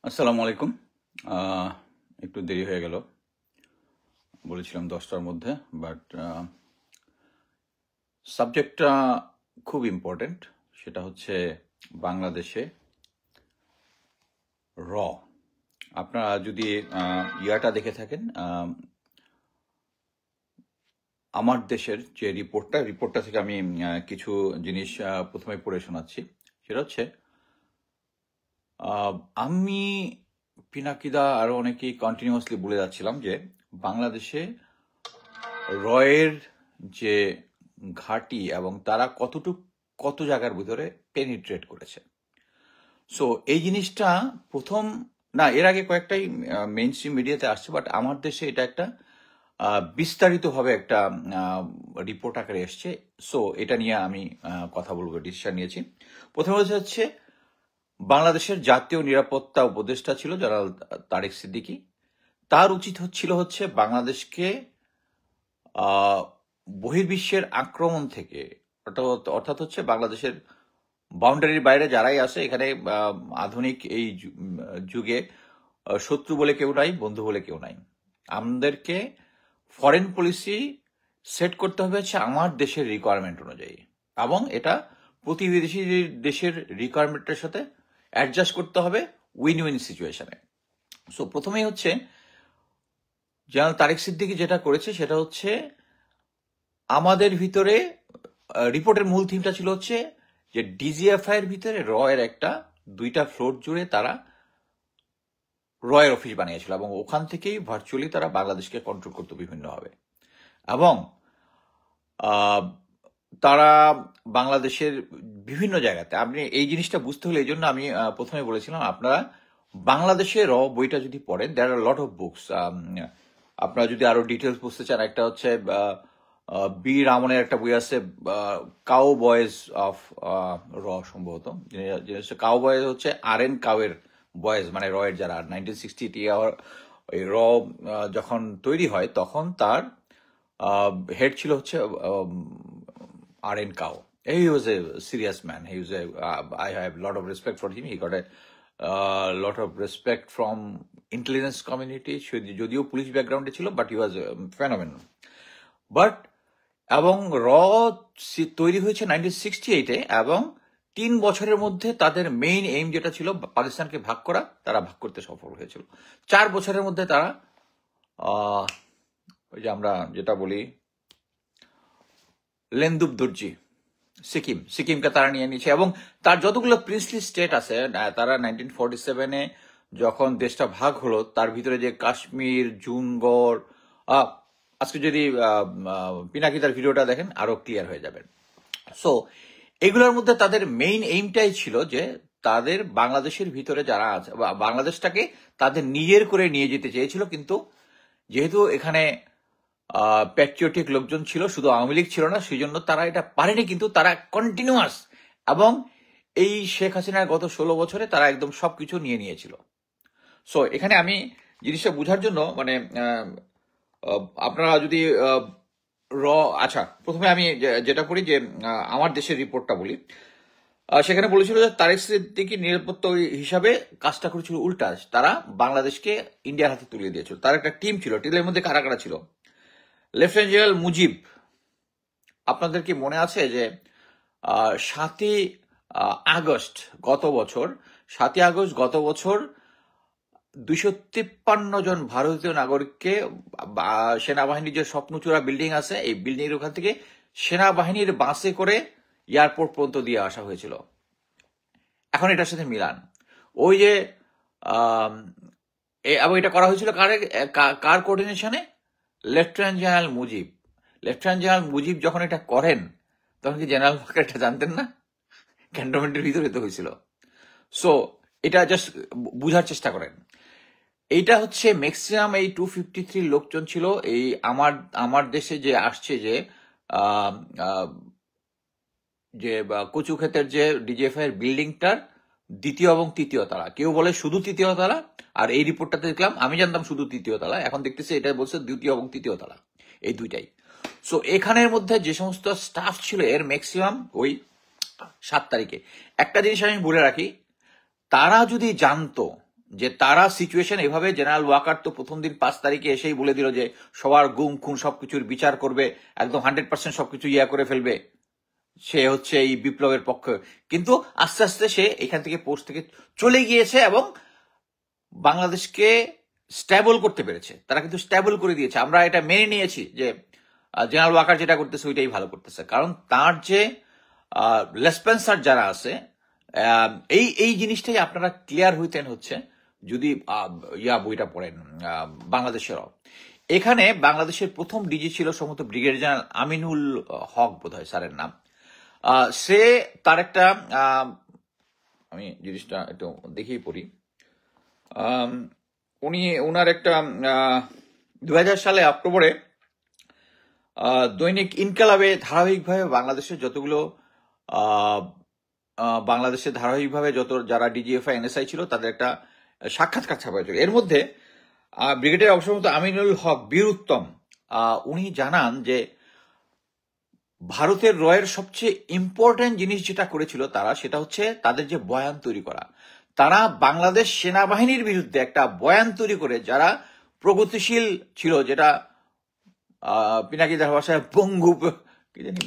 আসসালামু আলাইকুম। আহ, একটু দেরি হয়ে গেল, বলেছিলাম 10টার মধ্যে, বাট সাবজেক্টটা খুব ইম্পর্টেন্ট। সেটা হচ্ছে বাংলাদেশে র। আপনারা যদি ইয়াটা দেখে থাকেন, আমার দেশের যে রিপোর্টটা থেকে আমি কিছু জিনিস প্রথমে পড়ে শোনাচ্ছি। সেটা হচ্ছে আমি, পিনাকিদা আরো অনেকেই কন্টিনিউয়াসলি বলে যাচ্ছিলাম যে বাংলাদেশে রয়ের যে ঘাঁটি এবং তারা কত জায়গার ভিতরে পেনিট্রেট করেছে। সো এই জিনিসটা প্রথম না, এর আগে কয়েকটাই মেইন স্ট্রিম মিডিয়াতে আসছে, বাট আমার দেশে এটা একটা বিস্তারিতভাবে একটা রিপোর্ট আকারে এসছে। সো এটা নিয়ে আমি কথা বলবো, ডিসিশন নিয়েছি। প্রথমে হচ্ছে বাংলাদেশের জাতীয় নিরাপত্তা উপদেষ্টা ছিল জেনারেল তারেক সিদ্দিকী। তার উচিত হচ্ছে বাংলাদেশকে বহির্বিশ্বের আক্রমণ থেকে, অর্থাৎ হচ্ছে বাংলাদেশের বাউন্ডারির বাইরে যারাই আসে এখানে, আধুনিক এই যুগে শত্রু বলে কেউ নাই, বন্ধু বলে কেউ নাই। আমাদেরকে ফরেন পলিসি সেট করতে হবে হচ্ছে আমার দেশের রিকোয়ারমেন্ট অনুযায়ী, এবং এটা প্রতিবেশী দেশের রিকোয়ারমেন্টের সাথে অ্যাডজাস্ট করতে হবে উইন উইন সিচুয়েশনে। সো প্রথমেই হচ্ছে জেনারেল তারেক সিদ্দিকী যেটা করেছে সেটা হচ্ছে আমাদের ভিতরে রিপোর্টের মূল থিমটা ছিল হচ্ছে যে ডিজিএফআই এর ভিতরে র এর একটা 2টা ফ্লোর জুড়ে তারা রয়ের অফিস বানিয়েছিল, এবং ওখান থেকেই ভার্চুয়ালি তারা বাংলাদেশকে কন্ট্রোল করতো বিভিন্নভাবে। এবং তারা বাংলাদেশের বিভিন্ন জায়গাতে, আপনি এই জিনিসটা বুঝতে হলে এই জন্য আমি প্রথমে বলেছিলাম আপনারা বাংলাদেশের র বইটা যদি পড়েন, দেয়ার আর লট অফ বুকস। আপনারা যদি আরো ডিটেলস বুঝতে চান, একটা হচ্ছে বি রামনের একটা বই আছে, কাউ বয়েজ অফ র, সম্ভবত। কাউ বয়েজ হচ্ছে RN কাউয়ের বয়েজ, মানে রয়ের যারা 1960 ওই র যখন তৈরি হয় তখন তার হেড ছিল হচ্ছে RN cow. He was a serious man. I have a lot of respect for him. He got a lot of respect from intelligence community. যদিও পুলিশ ব্যাকগ্রাউন্ডে ছিল, but he was phenomenon. But এবং র তৈরি হয়েছে 1968-এ, এবং 3 বছরের মধ্যে তাদের মেইন এইম যেটা ছিল পাকিস্তানকে ভাগ করা, তারা ভাগ করতে সফল হয়েছিল। 4 বছরের মধ্যে তারা ওই যে আমরা যেটা বলি লেন্দুব দর্জি, সিকিমকে তারা নিয়ে নিয়েছে। এবং তার যতগুলো প্রিন্সলি স্টেট আছে, তারা 1947-এ যখন দেশটা ভাগ হলো, তার ভিতরে যে কাশ্মীর, জুনগড়, আজকে যদি পিনাকিদার ভিডিওটা দেখেন আরো ক্লিয়ার হয়ে যাবেন। সো এগুলোর মধ্যে তাদের মেইন এইমটাই ছিল যে তাদের বাংলাদেশের ভিতরে যারা আছে, বাংলাদেশটাকে তাদের নিজের করে নিয়ে যেতে চেয়েছিল। কিন্তু যেহেতু এখানে প্যাট্রিয়টিক লোকজন ছিল, শুধু আওয়ামী লীগ ছিল না, সেই জন্য তারা এটা পারেনি। কিন্তু তারা কন্টিনিউয়াস, এবং এই শেখ হাসিনার গত 16 বছরে তারা একদম সবকিছু নিয়ে নিয়েছিল। সো এখানে আমি জিনিসটা বোঝার জন্য, মানে আপনারা যদি আচ্ছা, প্রথমে আমি যেটা করি যে আমার দেশের রিপোর্টটা বলি। সেখানে বলেছিল যে তারেক সিদ্দিকী নিরাপত্তা হিসাবে কাজটা করেছিল উল্টা, তারা বাংলাদেশকে ইন্ডিয়ার হাতে তুলে দিয়েছিল। তার একটা টিম ছিল, টিমের মধ্যে কারা কারা ছিল? লেফটেন্যান্ট জেনারেল মুজিব, আপনাদের কি মনে আছে যে 7ই আগস্ট গত বছর 253 জন ভারতীয় নাগরিককে সেনাবাহিনীর যে স্বপ্নচূড়া বিল্ডিং আছে, এই বিল্ডিং এর ওখান থেকে সেনাবাহিনীর বাসে করে এয়ারপোর্ট পর্যন্ত দিয়ে আসা হয়েছিল। এখন এটার সাথে মিলান, ওই যে এবং এটা করা হয়েছিল কার কোঅর্ডিনেশনে? লেফটেন্যান্ট জেনারেল মুজিব যখন এটা করেন, তখন কি জেনারেল ওয়াকার এটা জানতেন না? ক্যান্টনমেন্টের ভিতরে তো হয়েছিল। সো এটা জাস্ট বুঝার চেষ্টা করেন। এইটা হচ্ছে ম্যাক্সিমাম এই 253 লোকজন ছিল। এই আমার দেশে যে আসছে যে কচুক্ষেতের যে ডিজিএফআই এর বিল্ডিংটার 2য় এবং 3য় তলা, কেউ বলে শুধু 3য় তলা, আর এই রিপোর্টটাতে দেখলাম, আমি জানতাম শুধু 3য় তলা, এখন দেখতেছি এটা বলছে 2য় এবং 3য় তলা, এই দুইটাই। সো এখানের মধ্যে যে সমস্ত স্টাফ ছিল এর ম্যাক্সিমাম ওই 7 তারিখে। একটা জিনিস আমি বলে রাখি, তারা যদি জানতো যে তারা সিচুয়েশন এভাবে, জেনারেল ওয়াকার তো প্রথম দিন 5 তারিখে এসেই বলে দিল যে সবার গুম খুন সবকিছুর বিচার করবে, একদম 100% সবকিছু করে ফেলবে, সে হচ্ছে এই বিপ্লবের পক্ষে। কিন্তু আস্তে আস্তে সে এখান থেকে পোস্ট থেকে চলে গিয়েছে এবং বাংলাদেশকে স্ট্যাবল করতে পেরেছে। তারা কিন্তু স্ট্যাবল করে দিয়েছে, আমরা এটা মেনে নিয়েছি যে জেনারেল ওয়াকার যেটা করতেছে ওইটাই ভালো করতেছে। কারণ তার যে লেসপেন্সার যারা আছে, এই এই জিনিসটাই আপনারা ক্লিয়ার হইতেন হচ্ছে যদি বইটা পড়েন বাংলাদেশেরও। এখানে বাংলাদেশের প্রথম ডিজি ছিল সম্ভবত ব্রিগেডিয়ার জেনারেল আমিনুল হক বোধ হয় স্যারের নাম। সে তার একটা আমি জিনিসটা একটু দেখেই পড়ি। উনি ওনার একটা 2000 সালে অক্টোবরে দৈনিক ইনকালাবে ধারাবাহিকভাবে বাংলাদেশের যতগুলো যারা ডিজিএফআই এনএসআই ছিল তাদের একটা সাক্ষাৎকার ছাপা হয়েছিল। এর মধ্যে ব্রিগেডিয়ার অবসরপ্রাপ্ত আমিনুল হক বীর উত্তম উনি জানান যে ভারতের রয়ের সবচেয়ে ইম্পর্টেন্ট জিনিস যেটা করেছিল তারা, সেটা হচ্ছে তাদের যে বয়ান তৈরি করা। তারা বাংলাদেশ সেনাবাহিনীর বিরুদ্ধে একটা বয়ান তৈরি করে, যারা প্রগতিশীল ছিল, যেটা পিনাকিদার ভাষায় বঙ্গু কি জানি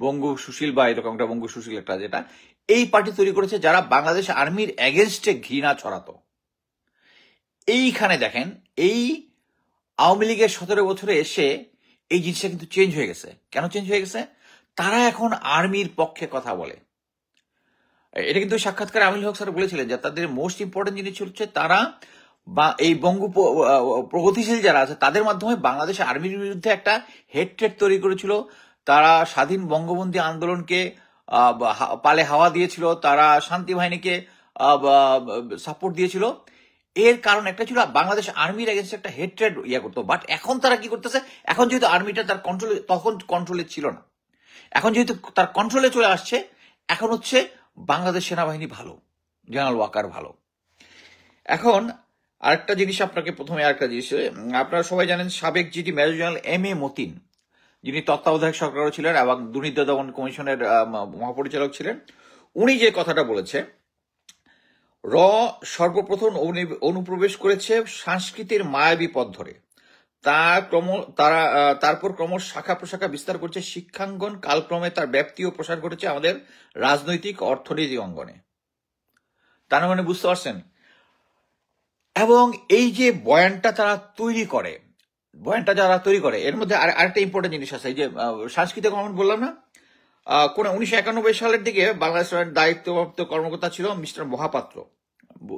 বঙ্গু সুশীল বা এরকম একটা বঙ্গু সুশীল একটা, যেটা এই পার্টি তৈরি করেছে যারা বাংলাদেশ আর্মির এগেনস্টে ঘৃণা ছড়াতো। এইখানে দেখেন, এই আওয়ামী লীগের 17 বছরে এসে এই জিনিসটা কিন্তু চেঞ্জ হয়ে গেছে। কেন চেঞ্জ হয়ে গেছে? তারা এখন আর্মির পক্ষে কথা বলে। এটা কিন্তু সাক্ষাৎকারে আমিনুল হক স্যার বলেছিলেন যে তাদের মোস্ট ইম্পর্টেন্ট জিনিস হচ্ছে তারা বা এই বঙ্গু প্রগতিশীল যারা আছে তাদের মাধ্যমে বাংলাদেশ আর্মির বিরুদ্ধে একটা হেট্রেড তৈরি করেছিল। তারা স্বাধীন বঙ্গবন্ধু আন্দোলনকে পালে হাওয়া দিয়েছিল, তারা শান্তি বাহিনীকে সাপোর্ট দিয়েছিল। এর কারণ একটা ছিল বাংলাদেশ আর্মির এগেন্স্ট একটা হেট্রেড করতো। বাট এখন তারা কি করতেছে, এখন যেহেতু আর্মিটা তার কন্ট্রোলে, তখন কন্ট্রোলে ছিল না, এখন যেহেতু তার কন্ট্রোলে চলে আসছে, এখন হচ্ছে বাংলাদেশ সেনাবাহিনী ভালো, জেনারেল ওয়াকার ভালো। এখন আরেকটা জিনিস আপনাকে প্রথমে আরেকটা জিনিস, আপনারা সবাই জানেন সাবেক GD major general M A. Matin, যিনি তত্ত্বাবধায়ক সরকারও ছিলেন এবং দুর্নীতি দমন কমিশনের মহাপরিচালক ছিলেন, উনি যে কথাটা বলেছে, র সর্বপ্রথম অনুপ্রবেশ করেছে সংস্কৃতির মায়াবী পথ ধরে, তারপর ক্রমশ শাখা প্রশাখা বিস্তার করছে শিক্ষাঙ্গন, কালক্রমে তার ব্যাপ্তি ও প্রসার ঘটেছে আমাদের রাজনৈতিক অর্থনৈতিক অঙ্গনে। তার মানে বুঝতে পারছেন? এবং এই যে বয়ানটা যারা তৈরি করে, এর মধ্যে আরেকটা ইম্পর্টেন্ট জিনিস আছে। এই যে সাংস্কৃতিক কমিশন বললাম না, কোন 1991 সালের দিকে বাংলাদেশের দায়িত্বপ্রাপ্ত কর্মকর্তা ছিল মিস্টার মহাপাত্র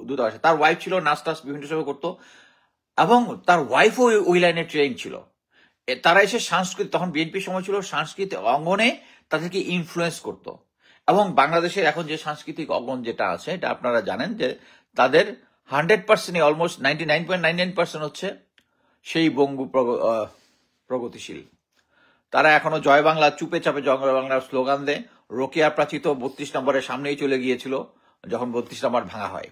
দূতাবাসে। তার ওয়াইফ ছিল নাচ টাচ বিভিন্ন সময় করতো এবং তার ওয়াইফও ওই লাইনে ট্রেন ছিল। তারা এসে তখন বিএনপির সময় ছিল, সাংস্কৃতিক অঙ্গনে তাদেরকে ইনফ্লুয়েন্স করত। এবং বাংলাদেশের এখন যে সাংস্কৃতিক অঙ্গন যেটা আছে, এটা আপনারা জানেন যে তাদের 100%, অলমোস্ট 99.99% হচ্ছে সেই বঙ্গু প্রগতিশীল। তারা এখনো জয় বাংলা, চুপে চাপে জয় বাংলার স্লোগান দেয়। রোকেয়া প্রাচীত 32 নম্বরের সামনেই চলে গিয়েছিল যখন 32 নম্বর ভাঙা হয়।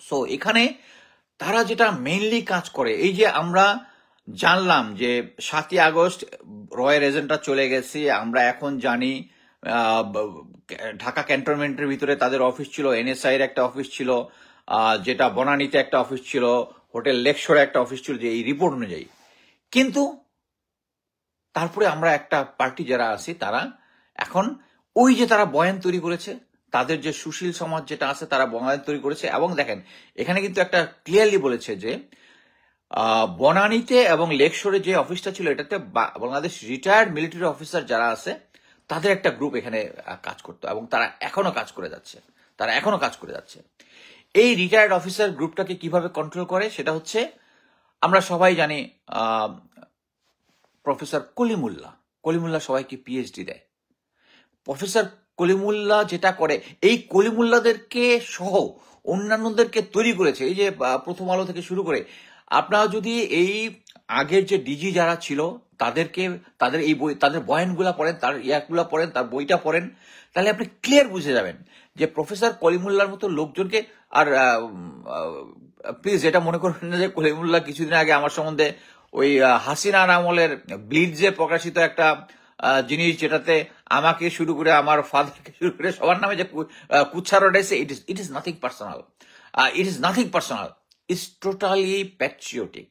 সো এখানে তারা যেটা মেইনলি কাজ করে, এই যে আমরা জানলাম যে 7ই আগস্ট রয়ের এজেন্টরা চলে গেছে, আমরা এখন জানি ঢাকা ক্যান্টনমেন্টের ভিতরে তাদের অফিস ছিল, এনএসআই এর একটা অফিস ছিল, যেটা বনানীতে একটা অফিস ছিল, হোটেল লেকশোরে একটা অফিস ছিল, যে এই রিপোর্ট অনুযায়ী। কিন্তু তারপরে আমরা একটা পার্টি যারা আছি, তারা এখন ওই যে তারা বয়ান তৈরি করেছে, তাদের যে সুশীল সমাজ যেটা আছে, তারা বয়ান তৈরি করেছে। এবং দেখেন এখানে কিন্তু একটা ক্লিয়ারলি বলেছে যে বনানীতে এবং লেকশোরে যে অফিসটা ছিল, এটাতে বাংলাদেশ রিটায়ার্ড মিলিটারি অফিসার যারা আছে তাদের একটা গ্রুপ এখানে কাজ করতো এবং তারা এখনো কাজ করে যাচ্ছে। এই রিটায়ার্ড অফিসার গ্রুপটাকে কিভাবে কন্ট্রোল করে, সেটা হচ্ছে আমরা সবাই জানি, প্রফেসর কলিমুল্লাহ সবাইকে পিএইচডি দেয়। প্রফেসর কলিমুল্লাহ যেটা করে, এই কলিমুল্লাহদেরকে সহ অন্যান্যদেরকে তৈরি করেছে। এই যে প্রথম আলো থেকে শুরু করে, আপনারা যদি এই আগের যে ডিজি যারা ছিল তাদের এই বই, তাদের বয়ানগুলা পড়েন, তার ইয়াগুলা পড়েন, তার বইটা পড়েন, তাহলে আপনি ক্লিয়ার বুঝে যাবেন যে প্রফেসর কলিমুল্লাহর মতো লোকজনকে। আর প্লিজ এটা মনে করবেন না যে কলিমুল্লাহ কিছুদিন আগে আমার সম্বন্ধে ওই হাসিনার আমলের ব্লিডসে প্রকাশিত একটা জিনিস, যেটাতে আমাকে শুরু করে আমার ফাদারকে শুরু করে সবার নামে যে কুচ্ছা রটাইছে, it is nothing personal. It is nothing personal, it's totally patriotic.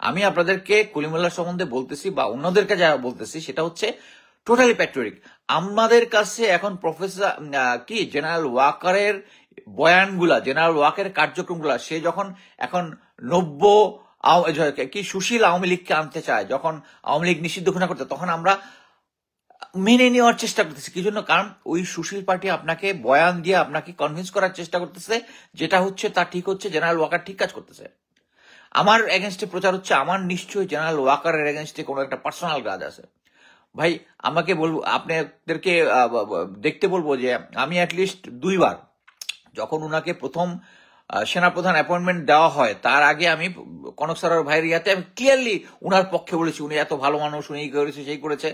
আমি আপনাদেরকে কলিমুল্লাহ সম্বন্ধে বলতেছি বা অন্যদেরকে যা বলতেছি সেটা হচ্ছে টোটালি প্যাট্রিয়টিক। আমাদের কাছে এখন প্রফেসর কি জেনারেল ওয়াকারের বয়ানগুলা, জেনারেল ওয়াকারের কার্যক্রমগুলা, সে যখন এখন নব্য কি সুশীল আওয়ামী লীগকে আনতে চায়, যখন আওয়ামী লীগ নিষিদ্ধ ঘোষণা করতে, তখন আমরা মেনে নেওয়ার চেষ্টা করতেছি। কি জন্য? কারণ ওই সুশীল পার্টি আপনাকে বয়ান দিয়ে আপনাকে কনভিন্স করার চেষ্টা করতেছে যেটা হচ্ছে তা ঠিক হচ্ছে, জেনারেল ওয়াকার ঠিক কাজ করতেছে। আমার এগেনস্টে প্রচার হচ্ছে, আমার নিশ্চয়ই জেনারেল ওয়াকারের এগেনস্টে কোনো একটা পার্সোনাল গ্রাজ আছে। ভাই আমাকে বলবো, আপনাদেরকে দেখতে বলবো যে আমি অ্যাটলিস্ট 2 বার, যখন উনাকে প্রথম সেনাপ্রধান অ্যাপয়েন্টমেন্ট দেওয়া হয় তার আগে আমি কনক সরার ভাইয়ের ইয়াতে আমি ক্লিয়ারলি উনার পক্ষে বলেছি, উনি এত ভালো মানুষ, উনি করেছে সেই করেছে।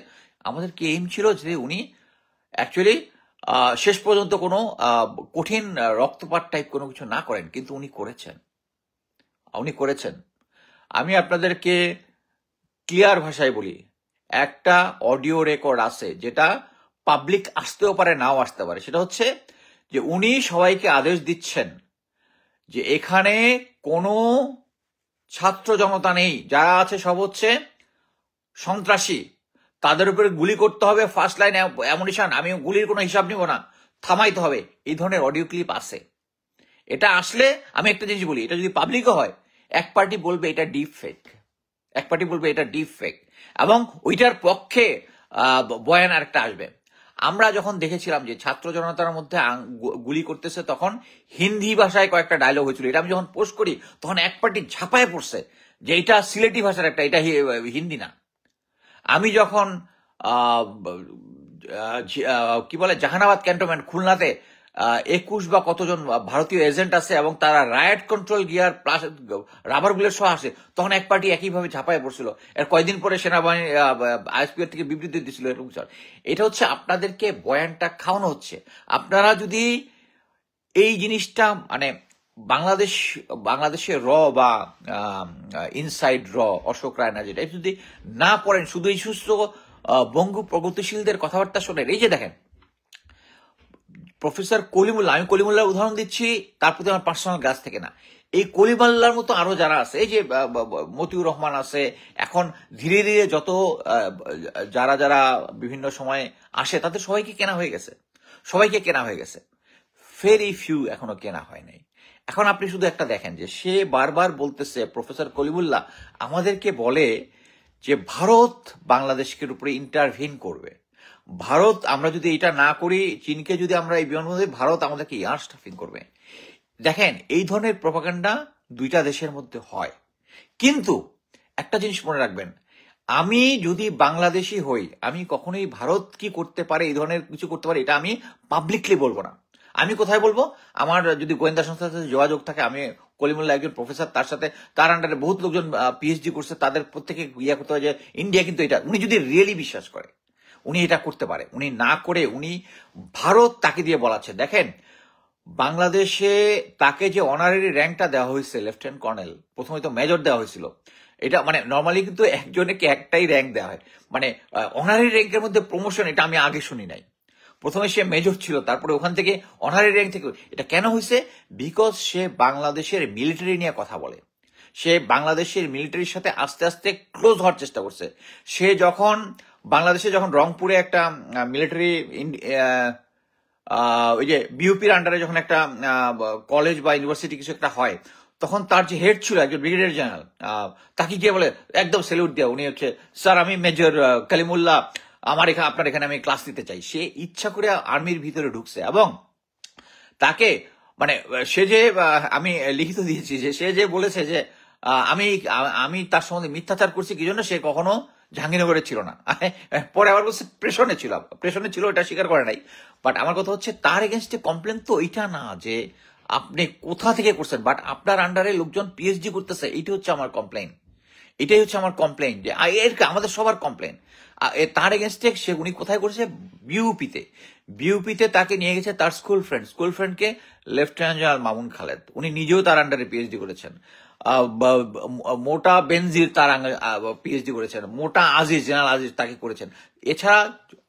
আমাদের কি এইম ছিল যে উনি অ্যাকচুয়ালি শেষ পর্যন্ত কোনো কঠিন রক্তপাত টাইপ কোনো কিছু না করেন, কিন্তু উনি করেছেন, উনি করেছেন। আমি আপনাদেরকে ক্লিয়ার ভাষায় বলি, একটা অডিও রেকর্ড আছে যেটা পাবলিক আসতেও পারে নাও আসতে পারে। সেটা হচ্ছে যে উনি সবাইকে আদেশ দিচ্ছেন যে এখানে কোনো ছাত্র জনতা নেই, যারা আছে সব হচ্ছে সন্ত্রাসী, তাদের উপরে গুলি করতে হবে, ফার্স্ট লাইন অ্যামুনিশন, আমি গুলির কোনো হিসাব নিব না, থামাইতে হবে। এই ধরনের অডিও ক্লিপ আছে। এটা আসলে আমি একটা জিনিস বলি, এটা যদি পাবলিকও হয়, এক পার্টি বলবে এটা ডিপ ফেক, এক পার্টি বলবে এটা ডিপ ফেক, এবং ওইটার পক্ষে বয়ান আরেকটা আসবে। আমরা যখন দেখেছিলাম যে ছাত্র জনতার মধ্যে গুলি করতেছে, তখন হিন্দি ভাষায় কয়েকটা ডায়লগ হয়েছিল। এটা আমি যখন পোস্ট করি তখন এক পার্টি ঝাঁপায় পড়ছে যে এটা সিলেটি ভাষার একটা, এটা হিন্দি না। আমি যখন কি বলে জাহানাবাদ ক্যান্টনমেন্ট খুলনাতে 21 বা কতজন ভারতীয় এজেন্ট আছে এবং তারা riot control gear plus rubber bullet সহ আসে, তখন এক পার্টি একইভাবে ঝাঁপায় পড়ছিল। এর কয়েকদিন পরে সেনাবাহিনী আইএসপিআর থেকে বিবৃতি দিচ্ছিল এরকম। এটা হচ্ছে আপনাদেরকে বয়ানটা খাওয়ানো হচ্ছে। আপনারা যদি এই জিনিসটা মানে বাংলাদেশের র বা ইনসাইড র অশোক রায়না যেটা যদি না পড়েন, শুধু এই সুস্থ বঙ্গু প্রগতিশীলদের কথাবার্তা শোনেন, এই যে দেখেন প্রফেসর কলিমুল্লাহ, আমি কলিমুল্লাহর উদাহরণ দিচ্ছি, তার প্রতি আমার পার্সোনাল গাছ থেকে না, এই কলিমুল্লাহর মতো আরো যারা আছে, এই যে মতিউর রহমান আছে, এখন ধীরে ধীরে যত যারা যারা বিভিন্ন সময় আসে তাদের সবাইকে কেনা হয়ে গেছে, সবাইকে কেনা হয়ে গেছে, ভেরি ফিউ এখনো কেনা হয় নাই। এখন আপনি শুধু একটা দেখেন যে সে বারবার বলতেছে, প্রফেসর কলিমুল্লাহ আমাদেরকে বলে যে ভারত বাংলাদেশের উপরে ইন্টারভিন করবে, ভারত আমরা যদি এটা না করি, চীনকে যদি আমরা এই বিমানবন্দরে, ভারত আমাদেরকে এয়ার স্টাফিং করবে। দেখেন এই ধরনের প্রপাগান্ডা দুইটা দেশের মধ্যে হয়, কিন্তু একটা জিনিস মনে রাখবেন, আমি যদি বাংলাদেশি হই, আমি কখনোই ভারত কি করতে পারে, এই ধরনের কিছু করতে পারে, এটা আমি পাবলিকলি বলবো না। আমি কোথায় বলবো? আমার যদি গোয়েন্দা সংস্থার সাথে যোগাযোগ থাকে, আমি কলিমুল্লাহ একজন প্রফেসর, তার সাথে তার আন্ডারে বহুত লোকজন পিএইচডি করছে, তাদের প্রত্যেকে ইয়া করতে হয় যে ইন্ডিয়া কিন্তু এটা, উনি যদি রিয়েলি বিশ্বাস করে উনি এটা করতে পারে, উনি না করে উনি ভারত তাকে দিয়ে বলাচ্ছে। দেখেন বাংলাদেশে তাকে যে অনারারি র্যাঙ্কটা দেওয়া হয়েছে লেফটেন্যান্ট কর্নেল, প্রথমে তো মেজর দেওয়া হয়েছিল, এটা মানে নর্মালি কিন্তু একজনকে একটাই র্যাঙ্ক দেওয়া হয়, মানে অনারারি র্যাঙ্কের মধ্যে প্রমোশন, এটা আমি আগে শুনি নাই। প্রথমে সে মেজর ছিল, তারপরে ওখান থেকে অনারারি র্যাঙ্ক থেকে, এটা কেন হয়েছে? বিকজ সে বাংলাদেশের মিলিটারি নিয়ে কথা বলে, সে বাংলাদেশের মিলিটারির সাথে আস্তে আস্তে ক্লোজ হওয়ার চেষ্টা করছে। সে যখন বাংলাদেশে যখন রংপুরে একটা মিলিটারি ওই যে বিউপির আন্ডারে যখন একটা কলেজ বা ইউনিভার্সিটি কিছু একটা হয়, তখন তার যে হেড ছিল একজন ব্রিগেডিয়ার জেনারেল, তাকে গিয়ে বলে একদম স্যালিউট দেওয়া, উনি হচ্ছে স্যার আমি মেজর কালিমুল্লাহ, আমার এখানে আপনার এখানে আমি ক্লাস নিতে চাই। সে ইচ্ছা করে আর্মির ভিতরে ঢুকছে, এবং তাকে মানে সে যে আমি লিখিত দিয়েছি যে সে যে বলেছে যে আমি আমি তার সম্বন্ধে মিথ্যাচার করছি, কি জন্য সে কখনো জাহাঙ্গীরনগরে ছিল না, পরে আবার বলছে প্রেশনে ছিল, এটা স্বীকার করে নাই। বাট আমার কথা হচ্ছে তার এগেনস্টে কমপ্লেন তো এটা না যে আপনি কোথা থেকে করছেন, বাট আপনার আন্ডারে লোকজন পিএইচডি করতেছে, এইটা হচ্ছে আমার কমপ্লেন, এটাই হচ্ছে আমার কমপ্লেন, যে আমাদের সবার কমপ্লেন। তার এগেনস্টে সে উনি কোথায় করেছে? বিউপিতে তাকে নিয়ে গেছে তার স্কুল ফ্রেন্ডকে লেফটেন্যান্ট জেনারেল মামুন খালেদ, উনি নিজেও তার আন্ডারে পিএইচডি করেছেন। মোটা বেনজির তার পিএইচডি করেছেন, মোটা আজিজ, জেনারেল আজিজ তাকে করেছেন। এছাড়া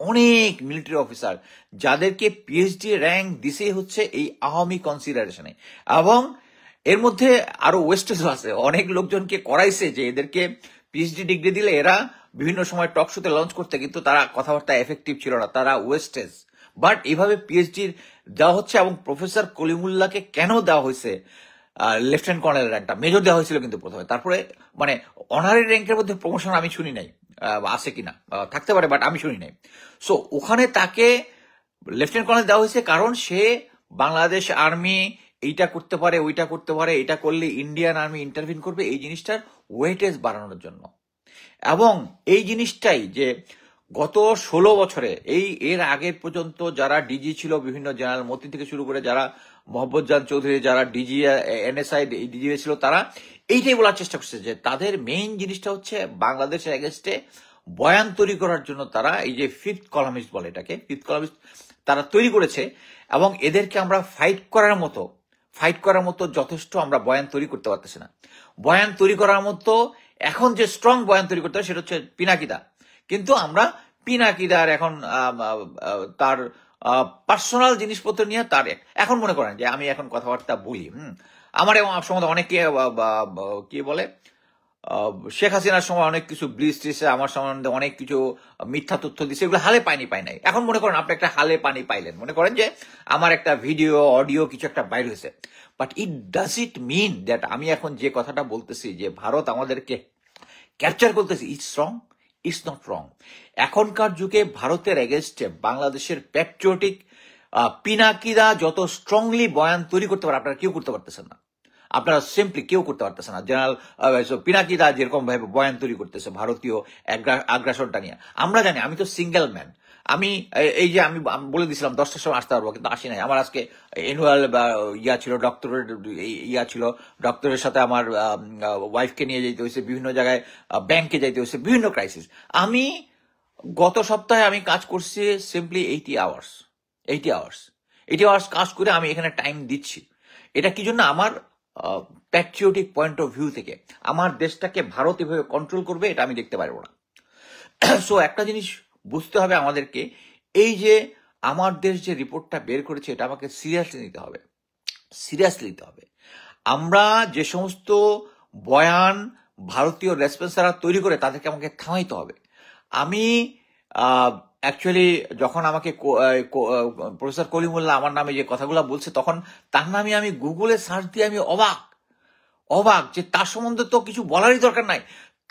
অনেক মিলিটারি অফিসার যাদেরকে পিএইচডি র্যাঙ্ক দিছে হচ্ছে এই আওয়ামী কনসিডারেশনে, এবং এর মধ্যে আরো ওয়েস্টেজও আছে, অনেক লোকজনকে করাইছে যে এদেরকে পিএইচডি ডিগ্রি দিলে এরা বিভিন্ন সময় টক শোতে লঞ্চ করতে, কিন্তু তারা কথাবার্তা এফেক্টিভ ছিল না, তারা ওয়েস্টেজ। বাট এইভাবে পিএইচডি দেওয়া হচ্ছে। এবং প্রফেসর কলিমুল্লাহকে কেন দেওয়া হয়েছে লেফটেন্যান্ট কর্নেল র্যাঙ্কটা, মেজর দেওয়া হয়েছিল কিন্তু প্রথমে, তারপরে মানে অনারি র্যাঙ্কের মধ্যে প্রমোশন আমি শুনি নাই, আছে কিনা থাকতে পারে, বাট আমি শুনি নাই। সো ওখানে তাকে লেফটেন্যান্ট কর্নেল দেওয়া হয়েছে কারণ সে বাংলাদেশ আর্মি এইটা করতে পারে, ওইটা করতে পারে, এটা করলে ইন্ডিয়ান আর্মি ইন্টারভিন করবে, এই জিনিসটার ওয়েটেজ বাড়ানোর জন্য। এবং এই জিনিসটাই যে গত 16 বছরে এর আগের পর্যন্ত যারা ডিজি ছিল, বিভিন্ন জেনারেল মতি থেকে শুরু করে যারা মোহাম্মদ জান চৌধুরী, যারা ডিজি এনএসআই ডিজি ছিল, তারা এইটাই বলার চেষ্টা করছে যে তাদের মেইন জিনিসটা হচ্ছে বাংলাদেশের এগেনস্টে বয়ান তৈরি করার জন্য তারা এই যে ফিফথ কলামিস্ট বলে, এটাকে ফিফথ কলামিস্ট তারা তৈরি করেছে। এবং এদেরকে আমরা ফাইট করার মতো যথেষ্ট আমরা বয়ান তৈরি করতে পারতেছি না। বয়ান তৈরি করার মতো এখন যে স্ট্রং বয়ান তৈরি করতে হবে সেটা হচ্ছে পিনাকিদা। কিন্তু আমরা পিনাকিদার এখন তার পার্সোনাল জিনিসপত্র নিয়ে তার এখন মনে করেন যে আমি এখন কথাবার্তা বলি, আমার এবং সম্বন্ধে অনেকে কি বলে শেখ হাসিনার সময় অনেক কিছু ব্লিচ দিছে, আমার সম্বন্ধে অনেক কিছু মিথ্যা তথ্য দিছে, এগুলো হালে পানি পাই নাই। এখন মনে করেন আপনি একটা হালে পানি পাইলেন, মনে করেন যে আমার একটা ভিডিও অডিও কিছু একটা বাইর হয়েছে, but it does it mean that আমি এখন যে কথাটা বলতেছি যে ভারত আমাদেরকে ক্যাপচার করতেছি, it's wrong, it's not wrong. এখনকার যুগে ভারতের এগেনস্টে বাংলাদেশের প্যাট্রিয়টিক পিনাকিদা যত স্ট্রংলি বয়ান তৈরি করতে পারে আপনারা কেউ করতে পারতেছেন না, আপনারা সিম্পলি কেউ করতে পারতেছে না। জেনারেল পিনাকিদা যেরকম ভাবে বয়ান তৈরি করতেছে ভারতীয় আগ্রাসনটা নিয়ে, আমরা জানি আমি তো সিঙ্গেল ম্যান। আমি এই যে আমি বলে দিয়েছিলাম 10টার সময় আসতে পারবো, কিন্তু আসি নাই। আমার আজকে অ্যানুয়াল ছিল, ডক্টরেট ছিল, ডক্টরের সাথে আমার ওয়াইফকে নিয়ে যেতে হয়েছে বিভিন্ন জায়গায়, ব্যাংকে যাইতে হয়েছে, বিভিন্ন ক্রাইসিস। আমি গত সপ্তাহে আমি কাজ করছি সিম্পলি 80 আওয়ার্স কাজ করে আমি এখানে টাইম দিচ্ছি। এটা কি জন্য? আমার প্যাট্রিয়টিক পয়েন্ট অফ ভিউ থেকে আমার দেশটাকে ভারত এভাবে কন্ট্রোল করবে এটা আমি দেখতে পারবো না। সো একটা জিনিস বুঝতে হবে আমাদেরকে, এই যে আমার দেশ যে রিপোর্টটা বের করেছে এটা আমাকে সিরিয়াসলি নিতে হবে। আমরা যে সমস্ত বয়ান ভারতীয় রেসপন্সাররা তৈরি করে তাদেরকে আমাকে থামাইতে হবে। আমি অ্যাকচুয়ালি যখন আমাকে প্রফেসর কলিমুল্লাহ আমার নামে যে কথাগুলো বলছে, তখন তার নামে আমি গুগলে সার্চ দিয়ে আমি অবাক যে তার সম্বন্ধে তো কিছু বলারই দরকার নাই।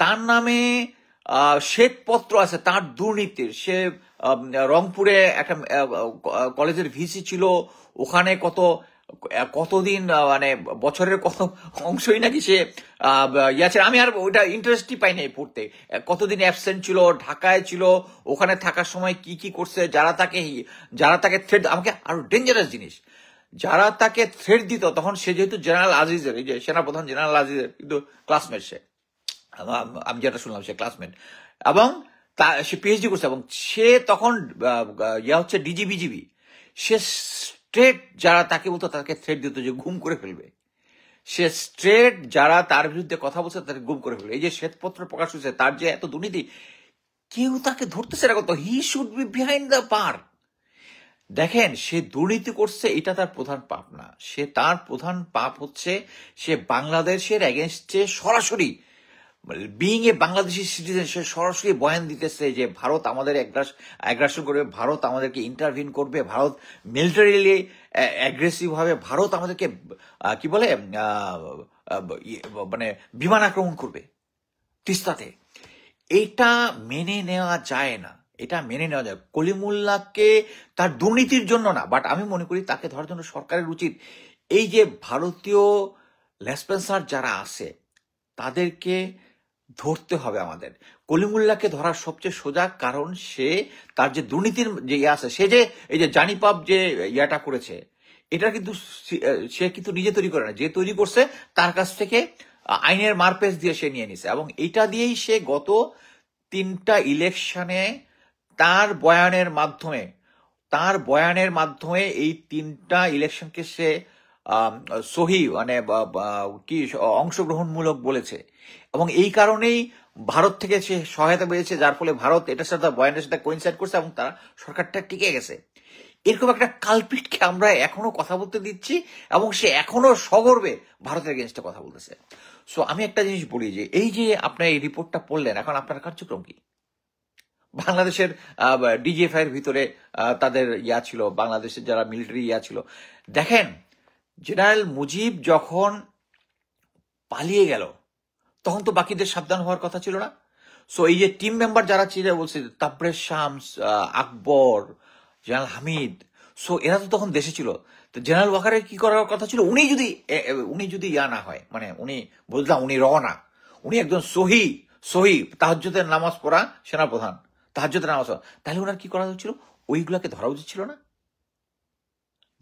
তার নামে শ্বেতপত্র আছে তার দুর্নীতির। সে রংপুরে একটা কলেজের ভিসি ছিল, ওখানে কতদিন মানে বছরের কত অংশই নাকি সে ছিল। আমি আর ওইটা ইন্টারেস্টই পাই নাই পড়তে। কতদিন অ্যাবসেন্ট ছিল, ঢাকায় ছিল, ওখানে থাকার সময় কি কি করছে, যারা তাকে থ্রেট, আমাকে আরো ডেঞ্জারাস জিনিস, যারা তাকে থ্রেট দিত, তখন সে যেহেতু জেনারেল আজিজের, এই যে সেনাপ্রধান জেনারেল আজিজের কিন্তু ক্লাসমেট, আমি যেটা শুনলাম সে ক্লাসমেট, এবং সে পিএইচডি করছে, এবং সে তখন হচ্ছে ডিজিবিজিবি। সে স্ট্রেট যারা তাকে বলতো তাকে থ্রেট দিত যে গুম করে ফেলবে। সে স্ট্রেট যারা তার বিরুদ্ধে কথা বলছে তাকে গুম করে ফেলবে। এই যে শ্বেতপত্র প্রকাশ হয়েছে, তার যে এত দুর্নীতি, কেউ তাকে ধরতেছে না। কত he should be behind the bar. দেখেন, সে দুর্নীতি করছে, এটা তার প্রধান পাপ না। তার প্রধান পাপ হচ্ছে সে বাংলাদেশের এগেনস্টে সরাসরি, বিইং এ বাংলাদেশি সিটিজেন, সে সরাসরি বয়ান দিতেছে যে ভারত আমাদের অ্যাগ্রাসন করবে, ভারত আমাদেরকে ইন্টারভিন করবে, ভারত মিলিটারিলি অ্যাগ্রেসিভ হবে, ভারত আমাদেরকে কি বলে মানে বিমান আক্রমণ করবে তিস্তাতে। এটা মেনে নেওয়া যায় না। কলিমুল্লাহকে তার দুর্নীতির জন্য না, বাট আমি মনে করি তাকে ধরার জন্য সরকারের উচিত এই যে ভারতীয় লেসপেন্সার যারা আছে তাদেরকে ধরতে হবে। আমাদের কলিমুল্লাহকে ধরার সবচেয়ে সোজা, কারণ সে তার যে দুর্নীতির যে আছে, সে যে এই যে জানিপাপ যে ইয়াটা করেছে, এটা কিন্তু সে কিন্তু নিজে তৈরি করে না, যে তৈরি করছে তার কাছ থেকে আইনের মারপেচ দিয়ে সে নিয়ে নিছে। এবং এটা দিয়েই সে গত 3টা ইলেকশনে তার বয়ানের মাধ্যমে এই 3টা ইলেকশনকে সে সহি মানে কি অংশগ্রহণমূলক বলেছে। এবং এই কারণেই ভারত থেকে সে সহায়তা পেয়েছে, যার ফলে ভারত এটার সাথে বয়ানের সাথে কোইনসাইড করছে এবং তারা সরকারটা টিকে গেছে। এরকম একটা কালপিটকে আমরা এখনো কথা বলতে দিচ্ছি এবং সে এখনো সগর্বে ভারতের এগেনস্টে কথা বলতেছে। সো আমি একটা জিনিস বলি যে এই যে আপনার এই রিপোর্টটা পড়লেন, এখন আপনার কার্যক্রম কি? বাংলাদেশের ডিজিএফআই এর ভিতরে তাদের ইয়া ছিল, বাংলাদেশের যারা মিলিটারি ইয়া ছিল। দেখেন, জেনারেল মুজিব যখন পালিয়ে গেল তখন তো বাকিদের সাবধান হওয়ার কথা ছিল না? সো এই যে টিম মেম্বার যারা ছিল, বলছে তাবরেজ শামস, আকবর, জেনারেল হামিদ, সো এরা তো তখন দেশে ছিল। তো জেনারেল ওয়াকারের কি করার কথা ছিল? উনি যদি ইয়া না হয়, মানে উনি বলতাম উনি রওনা, উনি একজন সহি সহি তাহাজ্জুদের নামাজ পড়া সেনাপ্রধান, তাহাজ্জুদের নামাজ পড়া, তাহলে ওনার কি করা উচিত ছিল? ওইগুলাকে ধরা উচিত ছিল না?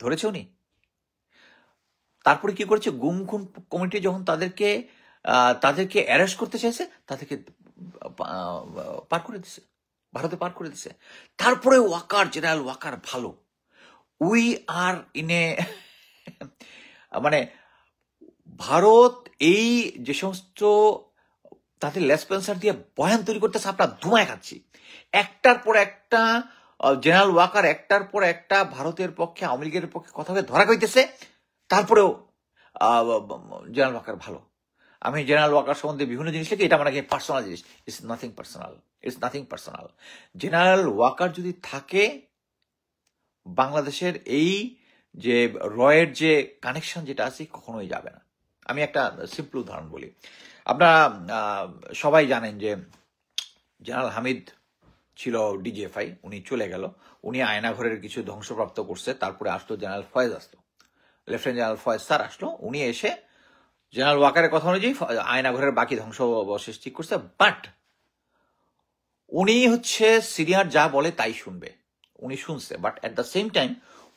ধরেছে উনি? তারপরে কি করেছে, গুম খুন কমিটি যখন তাদেরকে অ্যারেস্ট করতে চাইছে, তাদেরকে পার করে দিছে, ভারতে পার করে দিছে। তারপরে জেনারেল ওয়াকার ভালো, উই আর ইন এ মানে ভারত এই যে সমস্ত তাদের লেসপেন্সার দিয়ে বয়ান তৈরি করতেছে, আমরা ধুমায় খাচ্ছি। একটার পর একটা জেনারেল ওয়াকার একটার পর একটা ভারতের পক্ষে, আওয়ামী লীগের পক্ষে কথা ধরা হইতেছে। তারপরেও জেনারেল ওয়াকার ভালো। আমি জেনারেল ওয়াকার সম্বন্ধে বিভিন্ন জিনিস লিখি, এটা আমার কাছে পার্সোনাল জিনিস, it's nothing personal, it's nothing personal. General Waker যদি থাকে, বাংলাদেশের এই যে রয়ের যে কানেকশন যেটা আছে কখনোই যাবে না। আমি একটা সিম্পল উদাহরণ বলি। আপনারা সবাই জানেন যে জেনারেল হামিদ ছিল ডিজিএফআই, উনি চলে গেল, উনি আয়নাঘরের কিছু ধ্বংসপ্রাপ্ত করছে। তারপরে আসলো general Faiz, lieutenant general Faiz sir আসলো, উনি এসে জেনারেল ওয়াকারের কথা অনুযায়ী আয়নাঘরের বাকি ধ্বংসাবশেষ ঠিক করছে। বাট উনি হচ্ছে সিনিয়র, যা বলে তাই শুনবে, উনি শুনছে। But at the same time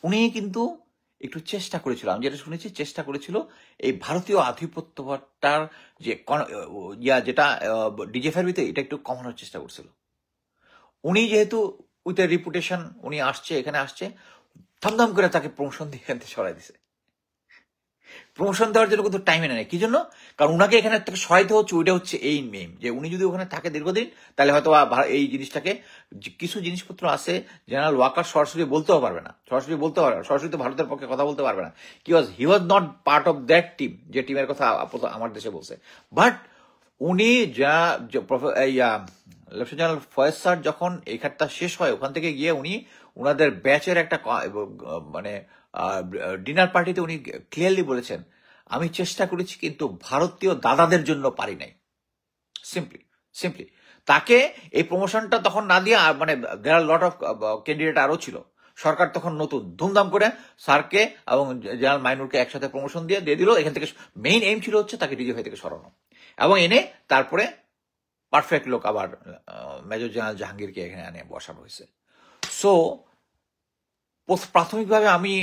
উনি কিন্তু একটু চেষ্টা করেছিল, আমি যেটা শুনেছি, চেষ্টা করেছিল এই ভারতীয় আধিপত্যটার যে যেটা ডিজিএফআইয়ের ভিতরে, এটা একটু কমানোর চেষ্টা করছিল। উনি যেহেতু উইথ এ রিপুটেশন উনি আসছে, এখানে আসছে, ধামধাম করে তাকে প্রমোশন দিয়ে এখান থেকে সরাই দিছে। প্রমোশন দেওয়ার জন্য কিন্তু টাইমে নেয়, কি জন্য? কারণ উনাকে এখানে থেকে সরাইতে হচ্ছে, ওইটা হচ্ছে এই মেইন, যে উনি যদি ওখানে থাকে দীর্ঘদিন, তাহলে হয়তো এই জিনিসটাকে, কিছু জিনিসপত্র আছে জেনারেল ওয়াকার সরাসরি বলতেও পারবে না, সরাসরি তো ভারতের পক্ষে কথা বলতে পারবে না। He was not part of that team, যে টিমের কথা আমার দেশে বলছে। বাট উনি লেফটেন্যান্ট জেনারেল ফয়েজ স্যার যখন এই খাতটা শেষ হয়, ওখান থেকে গিয়ে উনি ওনাদের ব্যাচের একটা মানে ডিনার পার্টিতে উনি ক্লিয়ারলি বলেছেন, আমি চেষ্টা করেছি কিন্তু ভারতীয় দাদাদের জন্য পারি নাই। সিম্পলি তাকে এই প্রমোশনটা তখন না দিয়ে, মানে দেয়ার আর লট অফ ক্যান্ডিডেট আরো ছিল, সরকার তখন নতুন, ধুমধাম করে স্যারকে এবং জেনারেল মাইনুরকে একসাথে প্রমোশন দিয়ে দিল। এখান থেকে মেইন এইম ছিল হচ্ছে তাকে ডিজিএফআই থেকে সরানো, এবং এনে তারপরে পারফেক্ট লোক আবার মেজর জেনারেল জাহাঙ্গীরকে এখানে এনে বসানো হয়েছে। সো প্রাথমিকভাবে আমি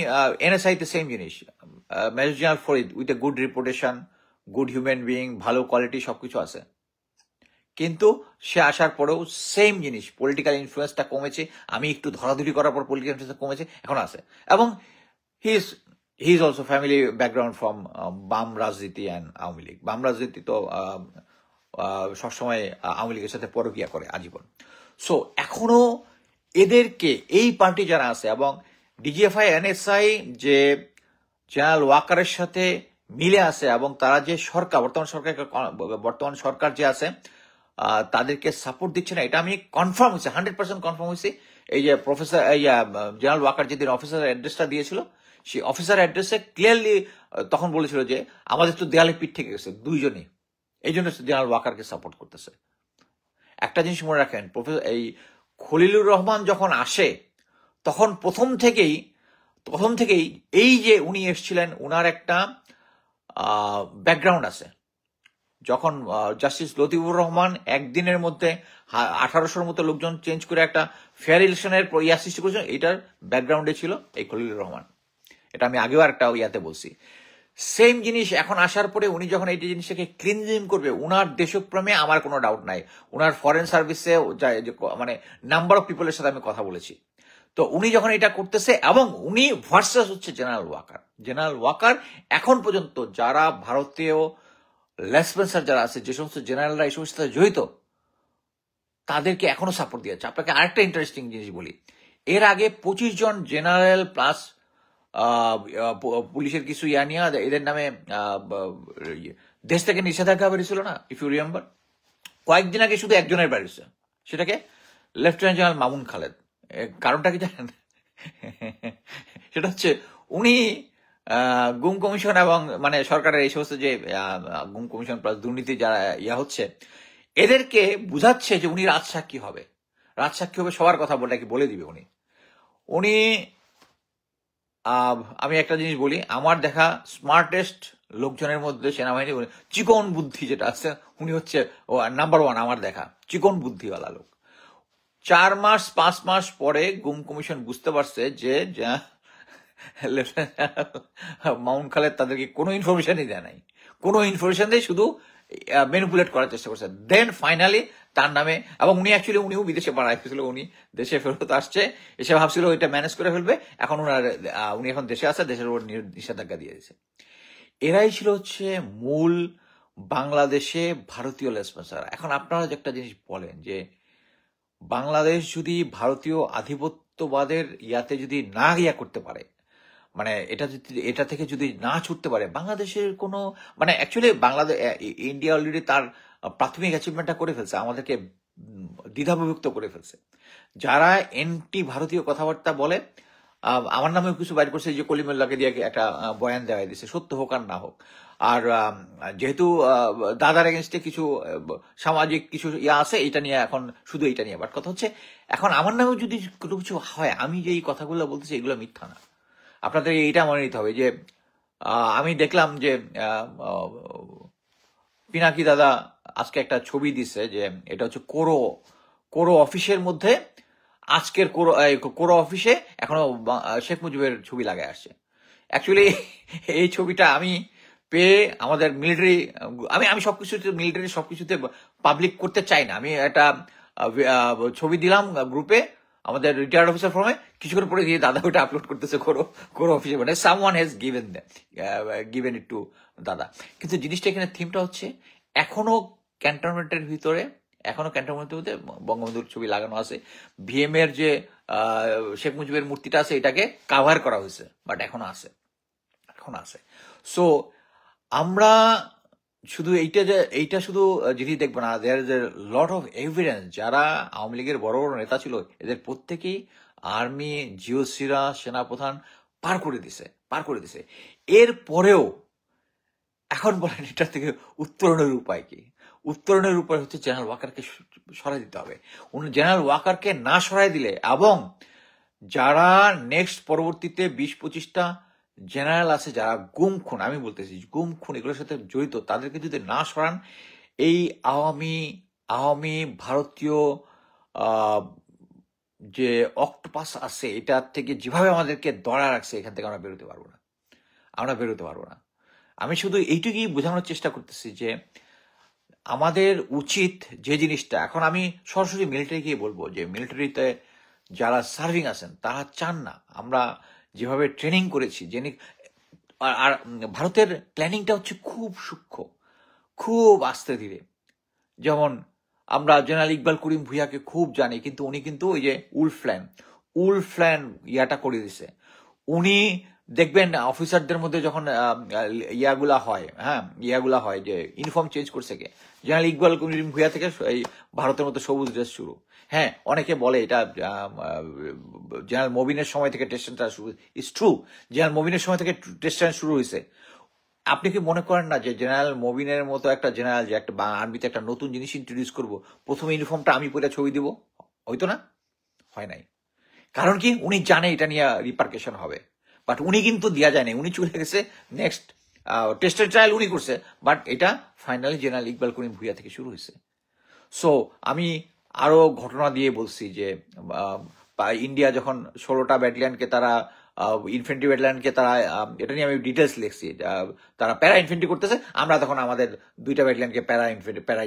এনএসআইতে সেম জিনিস, major general Farid with a good reputation, good human being, ভালো কোয়ালিটি, সবকিছু আছে। কিন্তু সে আসার পরেও সেম জিনিস, পলিটিক্যাল ইনফ্লুয়েন্সটা কমেছে। আমি একটু ধরাধরি করার পর পলিটিক্যাল ইনফ্লুয়েন্স কমেছে, এখন আছে। এবং he is also family background from বাম রাজনীতি অ্যান্ড আওয়ামী লীগ। বাম রাজনীতি তো সবসময় আওয়ামী লীগের সাথে পরকিয়া করে আজীবন। সো এখনো এদেরকে, এই পার্টি যারা আছে এবং ডিজিএফআই এনএসআই যে জেনারেল ওয়াকারের সাথে মিলে আছে, এবং তারা যে সরকার, বর্তমান সরকার যে আছে তাদেরকে সাপোর্ট দিচ্ছে না, এটা আমি কনফার্ম হয়েছে, 100% কনফার্ম হয়েছে। এই যে প্রফেসর জেনারেল ওয়াকার যেদিন অফিসার অ্যাড্রেসটা দিয়েছিল, সেই অফিসার অ্যাড্রেসে ক্লিয়ারলি তখন বলেছিল যে আমাদের তো দেয়ালে পিঠ থেকে গেছে দুইজনই, এই জন্য জেনারেল ওয়াকারকে সাপোর্ট করতেছে। একটা জিনিস মনে রাখেন, এই খলিলুর রহমান যখন আসে, তখন প্রথম থেকেই এই যে উনি এসেছিলেন, উনার একটা ব্যাকগ্রাউন্ড আছে। যখন জাস্টিস লতিফুর রহমান একদিনের মধ্যে 1800-র মতো লোকজন চেঞ্জ করে একটা ফেয়ার ইলেকশনের সৃষ্টি করেছেন, এটার ব্যাকগ্রাউন্ডে ছিল এই খলিলুর রহমান। এটা আমি আগেও একটা ইয়াতে বলছি। সেম জিনিস এখন আসার পরে উনি যখন এই জিনিসটাকে ক্লিনজিং করবে, উনার দেশপ্রেমে আমার কোনো ডাউট নাই। উনার ফরেন সার্ভিসে মানে নাম্বার অফ পিপলের সাথে আমি কথা বলেছি। তো উনি যখন এটা করতেছে, এবং উনি ভার্সাস হচ্ছে জেনারেল ওয়াকার এখন পর্যন্ত যারা ভারতীয় লেসপেন্সার যারা আছে, যে সমস্ত জেনারেলরা এই সমস্ত সাথে জড়িত, তাদেরকে এখনো সাপোর্ট দিয়েছে। আপনাকে আরেকটা ইন্টারেস্টিং জিনিস বলি, এর আগে 25 জন জেনারেল প্লাস পুলিশের কিছু ইয়া নিয়ে এদের নামে দেশ থেকে নিষেধাজ্ঞা বেরিয়েছিল না, ইফ ইউ রিমেম্বার। কয়েকদিন আগে শুধু একজনের বেরিয়েছে, সেটাকে লেফটেন্যান্ট জেনারেল মামুন খালেদ। কারণটা কি জানেন? সেটা হচ্ছে উনি গুম কমিশন এবং মানে সরকারের এই সমস্ত যে গুম কমিশন প্লাস দুর্নীতি যারা ইয়া হচ্ছে, এদেরকে বুঝাচ্ছে যে উনি রাজসাক্ষী হবে, রাজসাক্ষী হবে, সবার কথা বলে দিবে উনি। উনি আমি একটা জিনিস বলি, আমার দেখা স্মার্টেস্ট লোকজনের মধ্যে সেনাবাহিনী চিকন বুদ্ধি যেটা আছে, উনি হচ্ছে নাম্বার 1 আমার দেখা চিকন বুদ্ধিওয়ালা লোক। 4 মাস 5 মাস পরে গুম কমিশন বুঝতে পারছে যে মাউন্ট খালেদ তাদেরকে কোনো ইনফরমেশনই দেয় নাই, কোনো ইনফরমেশন দিয়ে শুধু ম্যানিপুলেট করার চেষ্টা করছে। দেন ফাইনালি তার নামে, এবং উনিও বিদেশে পাড়ায় গেছিল, উনি দেশে ফেরত আসছে, এসে ভাবছিল এটা ম্যানেজ করে ফেলবে। এখন উনি এখন দেশে আছে, দেশের উপর নিষেধাজ্ঞা দিয়ে দিয়েছে। এরাই ছিল হচ্ছে মূল বাংলাদেশে ভারতীয় লেসপেন্সার। এখন আপনারা যে একটা জিনিস বলেন যে বাংলাদেশ যদি ভারতীয় আধিপত্যবাদের ইয়াতে যদি না ইয়া করতে পারে, মানে এটা থেকে যদি না ছুটতে পারে, বাংলাদেশের কোনো মানে অ্যাকচুয়ালি বাংলাদেশ ইন্ডিয়া অলরেডি তার প্রাথমিক অ্যাচিভমেন্টটা করে ফেলছে, আমাদেরকে দ্বিধাবিভক্ত করে ফেলছে। যারা এন্টি ভারতীয় কথাবার্তা বলে, আমার নামেও কিছু বাইর করছে যে কলিমুল্লাহকে দিয়ে একটা বয়ান দেওয়া দিচ্ছে, সত্য হোক আর না হোক। আর যেহেতু দাদার এগেনস্টে কিছু সামাজিক কিছু ইয়া আছে, এটা নিয়ে এখন শুধু এটা নিয়ে, বাট কথা হচ্ছে এখন আমার নামেও যদি কোনো কিছু হয়, আমি যে এই কথাগুলো বলতেছি এগুলো মিথ্যা না। আপনাদের এইটা মনে নিতে হবে যে আমি দেখলাম যে পিনাকি দাদা আজকে একটা ছবি দিচ্ছে, যে এটা হচ্ছে কোরো অফিসের মধ্যে, আজকের কোরো অফিসে এখনো শেখ মুজিবের ছবি লাগায় আসছে। অ্যাকচুয়ালি এই ছবিটা আমি পেয়ে আমাদের মিলিটারি, আমি সবকিছুতে মিলিটারি সবকিছুতে পাবলিক করতে চাই না, আমি একটা ছবি দিলাম গ্রুপে আমাদের রিটায়ার্ড অফিসার ফর্মে, কিছুক্ষণ পরে দিয়ে দাদা ওটা আপলোড করতেছে কোরো অফিসে, মানে someone has given it to দাদা। কিন্তু জিনিসটা এখানে থিমটা হচ্ছে এখনো ক্যান্টনমেন্টের ভিতরে বঙ্গবন্ধুর ছবি লাগানো আছে, ভিএম এর যে শেখ মুজিবের মূর্তিটা আছে এটাকে কাভার করা হয়েছে, বাট এখন আছে। সো আমরা শুধু এইটা শুধু জিনিস দেখবো না, there is a lot of evidence. যারা আওয়ামী লীগের বড় বড় নেতা ছিল, এদের প্রত্যেকেই আর্মি, জিওসিরা, সেনাপ্রধান পার করে দিছে। এর পরেও এখন বলেন এটা থেকে উত্তরণের উপায় কি? উত্তরণের উপায় হচ্ছে জেনারেল ওয়াকারকে সরাই দিতে হবে। জেনারেল ওয়াকারকে না সরাই দিলে, এবং যারা নেক্সট পরবর্তীতে 20-25টা জেনারেল আছে যারা গুম খুন, আমি বলতেছি গুম খুন এগুলোর সাথে জড়িত, তাদেরকে যদি না সরান, এই আওয়ামী ভারতীয় যে অক্টোপাস আছে এটার থেকে যেভাবে আমাদেরকে দড়া রাখছে, এখান থেকে আমরা বেরোতে পারবো না। আমি শুধু এইটুকুই বোঝানোর চেষ্টা করতেছি যে আমাদের উচিত যে জিনিসটা, এখন আমি সরাসরি মিলিটারি গিয়ে বলবো যে মিলিটারিতে যারা সার্ভিং আছেন তারা চান না আমরা যেভাবে ট্রেনিং করেছি, আর ভারতের প্ল্যানিংটা হচ্ছে খুব সূক্ষ্ম, খুব আস্তে ধীরে। যেমন আমরা জেনারেল ইকবাল করিম ভুইয়াকে খুব জানি, কিন্তু উনি কিন্তু ওই যে উলফ্ল্যান ইয়াটা করে দিছে। উনি দেখবেন অফিসারদের মধ্যে যখন ইয়াগুলা হয় যে ইউনিফর্ম চেঞ্জ করছে কে, জেনারেল ইকবাল করিম ভুইয়া থেকে এই ভারতের মধ্যে সবুজ ড্রেস শুরু। হ্যাঁ, অনেকে বলে এটা জেনারেল মবিনের সময় থেকে টেস্টটা শুরু, ইটস ট্রু, জেনারেল মবিনের সময় থেকে টেস্টটা শুরু হয়েছে। আপনি কি মনে করেন না যে জেনারেল মবিনের মতো একটা জেনারেল যে একটা আর্মিতে একটা নতুন জিনিস ইন্ট্রোডিউস করবো, প্রথমে ইউনিফর্মটা আমি পরে ছবি দিব? হয়তো না, হয় নাই। কারণ কি, উনি জানে এটা নিয়ে রিপার্কেশন হবে, বাট উনি কিন্তু দেওয়া যায় না, উনি চলে গেছে নেক্সট টেস্টের ট্রায়াল উনি করছে, বাট এটা ফাইনালি জেনারেল ইকবাল করিম ভুইয়া থেকে শুরু হয়েছে। সো আমি আরো ঘটনা দিয়ে বলছি যে ইন্ডিয়া যখন 16টা ব্যাটালিয়নকে তারা ইনফেন্ট্রি ব্যাটালিয়নকে তারা, এটা নিয়ে আমি ডিটেলস লিখছি, তারা প্যারা ইনফেন্ট্রি করতেছে, আমরা তখন আমাদের 2টা ব্যাটালিয়নকে প্যারা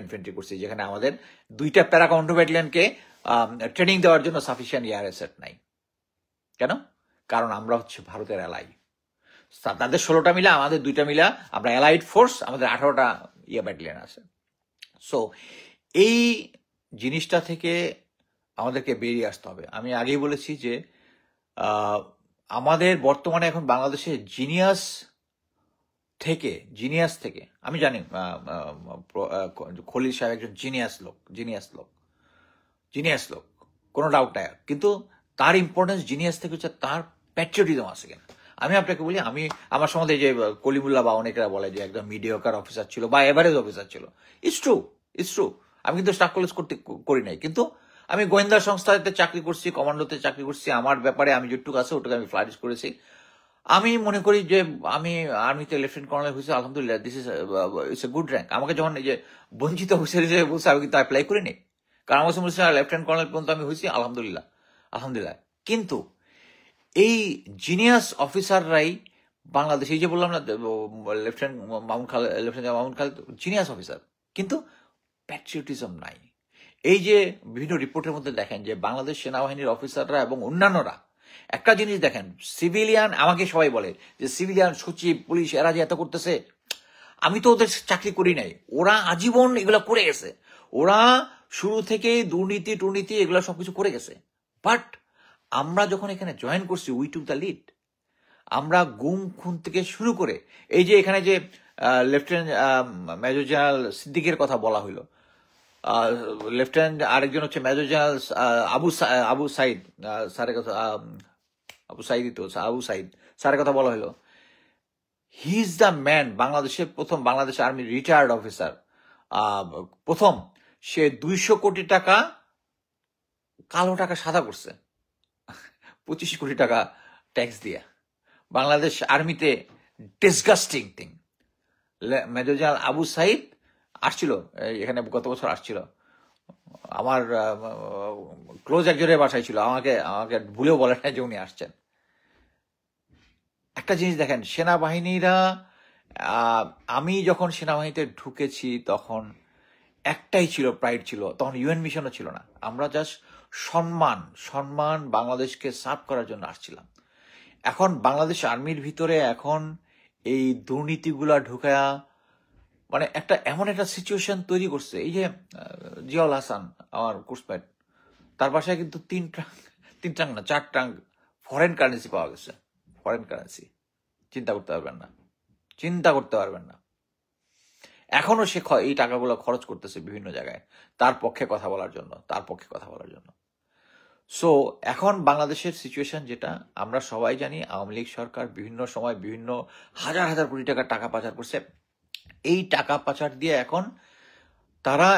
ইনফেন্ট্রি করছি, যেখানে আমাদের 2টা প্যারা কাউন্টার ব্যাটালিয়নকে ট্রেনিং দেওয়ার জন্য সাফিসিয়েন্ট এয়ার অ্যাসেট নাই। কেন? কারণ আমরা হচ্ছে ভারতের অ্যালাই। তাদের 16টা মিলা, আমাদের 2টা মিলা, আমরা অ্যালাইড ফোর্স, আমাদের 18টা ব্যাটালিয়ন আছে। সো এই জিনিসটা থেকে আমাদেরকে বেরিয়ে আসতে হবে। আমি আগেই বলেছি যে আহ, আমাদের বর্তমানে এখন বাংলাদেশে জিনিয়াস থেকে আমি জানি খলিল সাহেব একজন জিনিয়াস লোক, কোনো ডাউট নাই। কিন্তু তার ইম্পর্টেন্স জিনিয়াস থেকে হচ্ছে তার প্যাট্রিয়টিজম আছে কিনা। আমি আপনাকে বলি, আমি আমার সম্বন্ধে যে কলিমুল্লাহ বা অনেকেরা বলে যে একদম মিডিয়কার অফিসার ছিল বা এভারেজ অফিসার ছিল, ইটস ট্রু। আমি কিন্তু স্টাফ কলেজ করি নাই, কিন্তু আমি গোয়েন্দা সংস্থাতে চাকরি করছি, কমান্ডোতে চাকরি করছি। আমার ব্যাপারে আমি যেটুকু আছে ওটুকু আমি ফ্লারিশ করেছি। আমি মনে করি যে আমি আর্মিতে লেফটেন্যান্ট কর্নেল হয়েছি, আলহামদুলিল্লাহ, this is it's a good rank. আমাকে যখন এই যে বঞ্চিত অফিসার হিসেবে বলছে, আমি কিন্তু অ্যাপ্লাই করিনি, কারণ আমার কাছে বলছে লেফটেন্যান্ট কর্নেল পর্যন্ত আমি হয়েছি, আলহামদুলিল্লাহ। কিন্তু এই জিনিয়াস অফিসাররাই বাংলাদেশ, এই যে বললাম না lieutenant Mamun Khaled genius officer, কিন্তু প্যাট্রিয়টিজম নাই। এই যে বিভিন্ন রিপোর্টের মধ্যে দেখেন যে বাংলাদেশ সেনাবাহিনীর অফিসাররা এবং অন্যান্যরা একটা জিনিস দেখেন, সিভিলিয়ান, আমাকে সবাই বলে যে সিভিলিয়ান সচিব, পুলিশ, এরা যে এত করতেছে, আমি তো ওদের চাকরি করি নাই, ওরা আজীবন এগুলো করে গেছে, ওরা শুরু থেকে দুর্নীতি এগুলো সবকিছু করে গেছে। বাট আমরা যখন এখানে জয়েন করছি, উই টুক দ্য লিড। আমরা গুম খুন থেকে শুরু করে, এই যে এখানে যে লেফটেন্যান্ট মেজর জেনারেল সিদ্দিকের কথা বলা হইলো, লেফটেন্যান্ট আরেকজন হচ্ছে মেজর জেনারেল আবু সাইদ স্যারের কথা, আবু সাইদ স্যারের কথা বলা হলো। হি ইজ দ্য ম্যান, বাংলাদেশের প্রথম, বাংলাদেশ আর্মির রিটায়ার্ড অফিসার, প্রথম সে 200 কোটি টাকা কালো টাকা সাদা করছে 25 কোটি টাকা ট্যাক্স দিয়ে। বাংলাদেশ আর্মিতে disgusting thing. Major general Abu Saeed আসছিল এখানে, গত বছর আসছিল, আমার ক্লোজ একজনের বাসায় ছিল, আমাকে ভুলেও বলে না যে উনি আসছেন। একটা জিনিস দেখেন, সেনাবাহিনীরা, আমি যখন সেনাবাহিনীতে ঢুকেছি তখন একটাই ছিল, প্রাইড ছিল, তখন ইউএন মিশনও ছিল না। আমরা জাস্ট সম্মান বাংলাদেশকে সার্ভ করার জন্য আসছিলাম। এখন বাংলাদেশ আর্মির ভিতরে এখন এই দুর্নীতিগুলা ঢুকায়া মানে এমন একটা সিচুয়েশন তৈরি করছে। এই যে জিয়াউল হাসান, আমার কোর্সমেট, তার বাসায় কিন্তু 3 ট্রাঙ্ক না 4 ট্রাঙ্ক ফরেন কারেন্সি পাওয়া গেছে। ফরেন কারেন্সি চিন্তা করতে পারবেন না। এখনো সে এই টাকাগুলো খরচ করতেছে বিভিন্ন জায়গায় তার পক্ষে কথা বলার জন্য। সো এখন বাংলাদেশের সিচুয়েশন যেটা আমরা সবাই জানি, আওয়ামী লীগ সরকার বিভিন্ন সময় বিভিন্ন হাজার কোটি টাকা পাচার করছে। এই টাকা পাচার দিয়ে এখন তারা,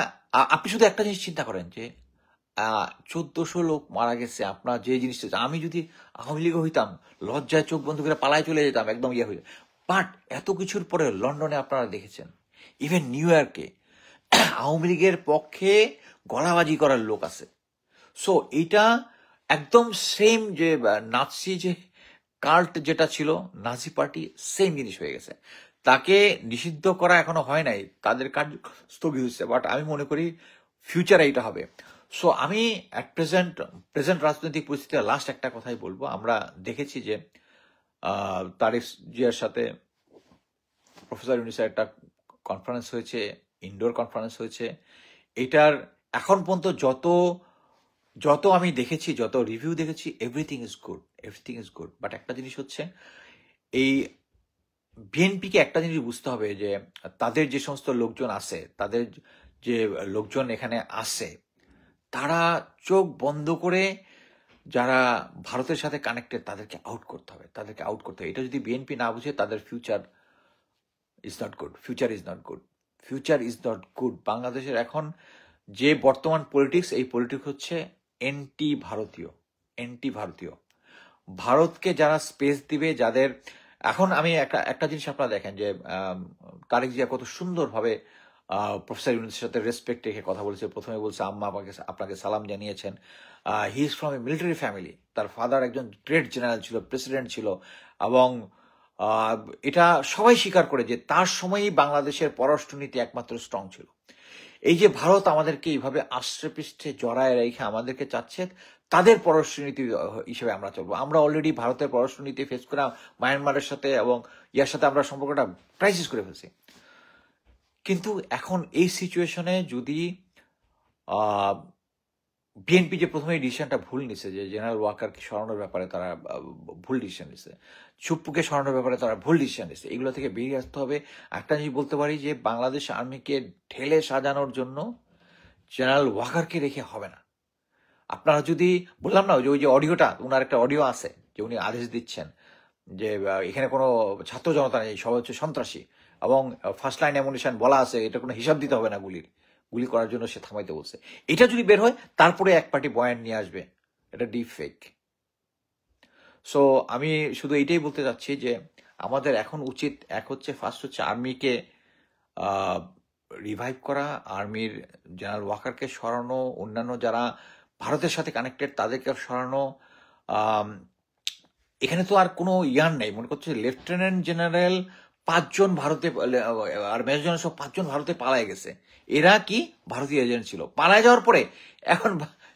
আপনি শুধু একটা জিনিস চিন্তা করেন যে 1400 লোক মারা গেছে। আপনার যে জিনিসটা, আমি যদি আওয়ামী লীগ হইতাম, লজ্জায় চোখ বন্ধ করে পালায় চলে যেতাম, একদম ইয়ে হয়ে। বাট এত কিছুর পরে লন্ডনে আপনারা দেখেছেন, ইভেন নিউ ইয়র্কে আওয়ামী লীগের পক্ষে গলাবাজি করার লোক আছে। সো এইটা একদম সেম যে নাৎসি যে কাল্ট যেটা ছিল, নাজি পার্টি, সেম জিনিস হয়ে গেছে। তাকে নিষিদ্ধ করা এখনো হয় নাই, তাদের কার্য স্থগিত হয়েছে, বাট আমি মনে করি ফিউচারে এটা হবে। সো আমি প্রেজেন্ট রাজনৈতিক পরিস্থিতি লাস্ট একটা কথাই বলবো। আমরা দেখেছি যে তারেক জিয়ার সাথে প্রফেসর ইউনূসের একটা কনফারেন্স হয়েছে, ইনডোর কনফারেন্স হয়েছে। এটার এখন পর্যন্ত যত আমি দেখেছি, যত রিভিউ দেখেছি, এভরিথিং ইজ গুড। বাট একটা জিনিস হচ্ছে, এই বিএনপিকে একটা জিনিস বুঝতে হবে যে তাদের যে সমস্ত লোকজন আছে, তাদের যে লোকজন এখানে আছে, তারা চোখ বন্ধ করে যারা ভারতের সাথে কানেক্টেড তাদেরকে আউট করতে হবে। এটা যদি বিএনপি না বুঝে, তাদের ফিউচার ইজ নট গুড। বাংলাদেশের এখন যে বর্তমান পলিটিক্স, এই পলিটিক্স হচ্ছে এন্টি ভারতীয়। ভারতকে যারা স্পেস দিবে, যাদের এখন আমি একটা জিনিস আপনারা দেখেন যে তারেক জিয়া কত সুন্দরভাবে প্রফেসর ইউনূসের সাথে রেসপেক্ট রেখে কথা বলেছে। প্রথমে বলছে, আম্মা আপনাকে সালাম জানিয়েছেন। He is from a military family, তার ফাদার একজন গ্রেট জেনারেল ছিল, প্রেসিডেন্ট ছিল, এবং এটা সবাই স্বীকার করে যে তার সময়ই বাংলাদেশের পররাষ্ট্রনীতি একমাত্র স্ট্রং ছিল। এই যে ভারত আমাদেরকে এইভাবে আষ্টে পৃষ্ঠে জড়ায় রেখে আমাদেরকে চাচ্ছে তাদের পররাষ্ট্রনীতি হিসেবে আমরা চলবো। আমরা অলরেডি ভারতের পররাষ্ট্রনীতি ফেস করে মায়ানমারের সাথে এবং ইয়ার সাথে আমরা সম্পর্কটা ক্রাইসিস করে ফেলছি। কিন্তু এখন এই সিচুয়েশনে যদি বিএনপি যে প্রথমে ডিসিশনটা ভুল নিছে, যে জেনারেল ওয়াকারকে সরানোর ব্যাপারে তারা ভুল ডিসিশন নিছে, ছুপ্পুকে সরানোর ব্যাপারে তারা ভুল ডিসিশন নিছে, এগুলো থেকে বেরিয়ে আসতে হবে। একটা জিনিস বলতে পারি যে বাংলাদেশ আর্মিকে ঢেলে সাজানোর জন্য জেনারেল ওয়াকারকে রেখে হবে না। আপনারা যদি বললাম না ওই যে অডিওটা, ওনার একটা অডিও আছে যে উনি আদেশ দিচ্ছেন যে এখানে কোনো ছাত্র জনতা নেই, সবাই হচ্ছে সন্ত্রাসী, এবং ফার্স্ট লাইন অ্যামুনিশন বলা আছে, এটা কোনো হিসাব দিতে হবে না, গুলি করার জন্য সে থামাইতে বলছে। এটা যদি বের হয় তারপরে এক পার্টি বয়ান নিয়ে আসবে, এটা ডিপ ফেক। সো আমি শুধু এইটাই বলতে চাচ্ছি যে আমাদের এখন উচিত, এক হচ্ছে ফার্স্ট হচ্ছে আর্মিকে রিভাইভ করা, আর্মির জেনারেল ওয়াকারকে সরানো, অন্যান্য যারা ভারতের সাথে কানেক্টেড তাদেরকে সরানো। এখানে তো আর কোনো ইয়ার নেই, মনে করছে লেফটেন্যান্ট জেনারেল 5 জন ভারতে, আর মেজর জেনারেল সব 5 জন ভারতে পালায় গেছে। এরা কি ভারতীয় এজেন্ট ছিল। পালায় যাওয়ার পরে এখন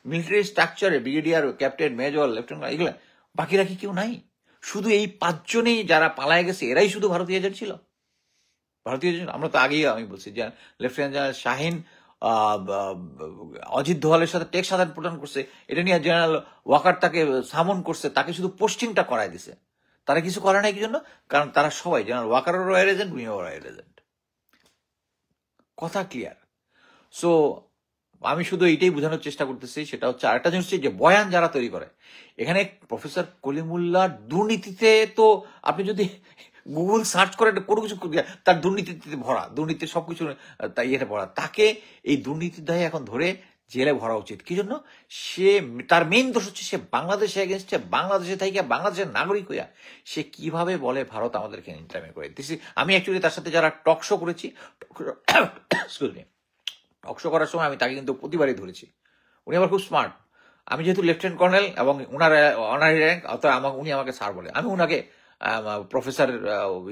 মিলিটারি স্ট্রাকচারে ব্রিগেডিয়ার, ক্যাপ্টেন, মেজর, লেফটেন্যান্ট, এগুলো বাকিরা কি কেউ নাই? শুধু এই 5 জনেই যারা পালায় গেছে এরাই শুধু ভারতীয় এজেন্ট ছিল। ভারতীয় এজেন্ট আমরা তো আগেই আমি বলছি যে লেফটেন্যান্ট জেনারেল শাহিন অজিত দোভালের সাথে টেক্সট আদান প্রদান করছে, এটা নিয়ে জেনারেল ওয়াকার তাকে সামন করছে, তাকে শুধু পোস্টিংটা করায় দিছে। তারা কিছু করে নাই কি জন্য? কারণ তারা সবাই জেনারেল ওয়াকারও রয়্যাল এজেন্ট, উনিও রয়্যাল এজেন্ট। কথা ক্লিয়ার। সো আমি শুধু এইটাই বোঝানোর চেষ্টা করতেছি, সেটা হচ্ছে আরেকটা জিনিস হচ্ছে যে বয়ান যারা তৈরি করে, এখানে প্রফেসর কলিমুল্লাহ দুর্নীতিতে, তো আপনি যদি গুগল সার্চ করেন কোনো কিছু তার দুর্নীতিতে ভরা, দুর্নীতির সবকিছু ইয়েতে ভরা, তাকে এই দুর্নীতির দায়ে এখন ধরে জেলে ভরা উচিত। কি জন্য? সে, তার মেইন দোষ হচ্ছে সে বাংলাদেশে এগেনস্টে, বাংলাদেশে থেকে বাংলাদেশের নাগরিক হইয়া সে কিভাবে বলে ভারত আমাদেরকে ইন্টারমিনেট করে দিচ্ছে। আমি অ্যাকচুয়ালি তার সাথে যারা টক শো করেছি, এক্সকিউজ মি, টক শো করার সময় আমি তাকে কিন্তু প্রতিবারই ধরেছি। উনি আবার খুব স্মার্ট। আমি যেহেতু লেফটেন্যান্ট কর্নেল এবং উনার অনারি র্যাঙ্ক, অর্থাৎ উনি আমাকে স্যার বলে, আমি উনাকে প্রফেসর,